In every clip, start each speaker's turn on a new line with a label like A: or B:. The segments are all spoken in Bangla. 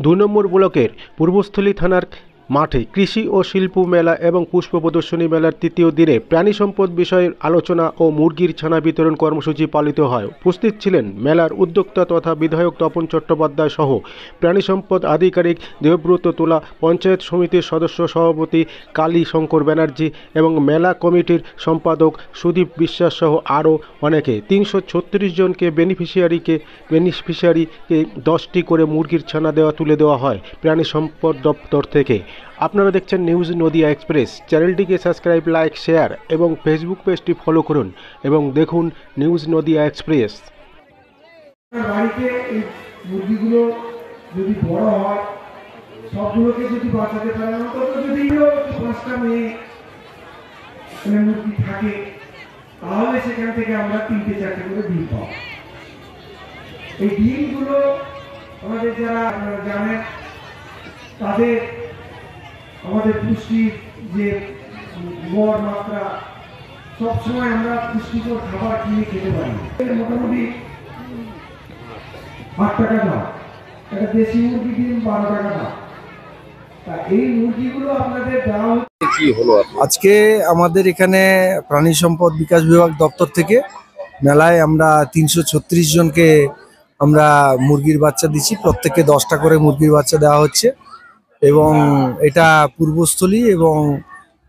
A: ২ নম্বর ব্লকের পূর্বস্থলী থানার মাঠে কৃষি ও শিল্প মেলা এবং পুষ্প প্রদর্শনী মেলার তৃতীয় দিনে প্রাণী সম্পদ বিষয়ের আলোচনা ও মুরগির ছানা বিতরণ কর্মসূচি পালিত হয়। উপস্থিত ছিলেন মেলার উদ্যোক্তা তথা বিধায়ক তপন চট্টোপাধ্যায় সহ প্রাণী সম্পদ আধিকারিক দেবব্রত তুলা, পঞ্চায়েত সমিতির সদস্য সভাপতি কালী শঙ্কর ব্যানার্জি এবং মেলা কমিটির সম্পাদক সুদীপ বিশ্বাস সহ আরও অনেকে। ৩৩৬ জনকে বেনিফিশিয়ারিকে 10টি করে মুরগির ছানা তুলে দেওয়া হয় প্রাণী সম্পদ দপ্তর থেকে। আপনারা দেখছেন নিউজ নদিয়া এক্সপ্রেস। চ্যানেলটিকে সাবস্ক্রাইব, লাইক, শেয়ার এবং ফেসবুক পেজটি ফলো করুন এবং দেখুন নিউজ নদিয়া এক্সপ্রেস।
B: বাড়িতে এই মুরগিগুলো যদি বড় হয়, সবগুলোকে যদি বাঁচাতে পারে, অন্তত যদি 5টা মেয়ে মুরগি থাকে, তাহলে সেখান থেকে আমরা 3-4টে করে ডিম পাবো। এই ডিমগুলো আমাদের যারা আপনারা জানেন, তাদের আমাদের পুষ্টির যে গড় মাত্রা, সবসময় আমরা পুষ্টিকর খাবার কিনে খেতে পারি। মোটামুটি 8 টাকা দাম, একটা দেশি মুরগি ডিম 12 টাকা দাম। তা এই মুরগিগুলো আপনাদের দেওয়া হচ্ছে।
C: কি হলো
D: আজকে আমাদের এখানে প্রাণী সম্পদ বিকাশ বিভাগ দপ্তর থেকে মেলায় আমরা ৩৩৬ জনকে আমরা মুরগির বাচ্চা দিচ্ছি। প্রত্যেককে 10টা করে মুরগির বাচ্চা দেওয়া হচ্ছে এবং এটা পূর্বস্থলী এবং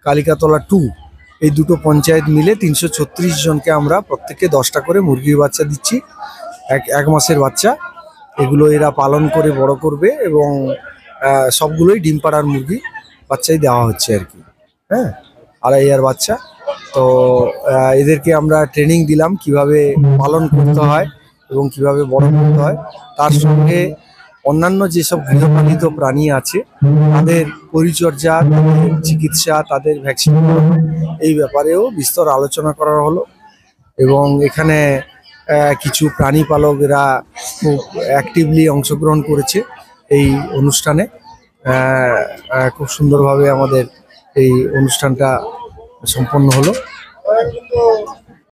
D: কালিকাতলা 2 এই দুটো পঞ্চায়েত মিলে ৩৩৬ জনকে আমরা প্রত্যেককে 10টা করে মুরগির বাচ্চা দিচ্ছি। এক মাসের বাচ্চা, এগুলো এরা পালন করে বড় করবে এবং সবগুলোই ডিম পাড়ার মুরগি বাচ্চাই দেওয়া হচ্ছে আর কি। হ্যাঁ, 2.5 ইয়ার বাচ্চা। তো এদেরকে আমরা ট্রেনিং দিলাম কিভাবে পালন করতে হয় এবং কিভাবে বড় করতে হয়। তার সঙ্গে অন্যান্য যেসব গৃহপালিত প্রাণী আছে তাদের পরিচর্যা, তাদের চিকিৎসা, তাদের ভ্যাকসিন এই ব্যাপারেও বিস্তর আলোচনা করা হলো এবং এখানে কিছু প্রাণী পালকেরা খুব অ্যাক্টিভলি অংশগ্রহণ করেছে এই অনুষ্ঠানে। খুব সুন্দরভাবে আমাদের এই অনুষ্ঠানটা সম্পন্ন হলো।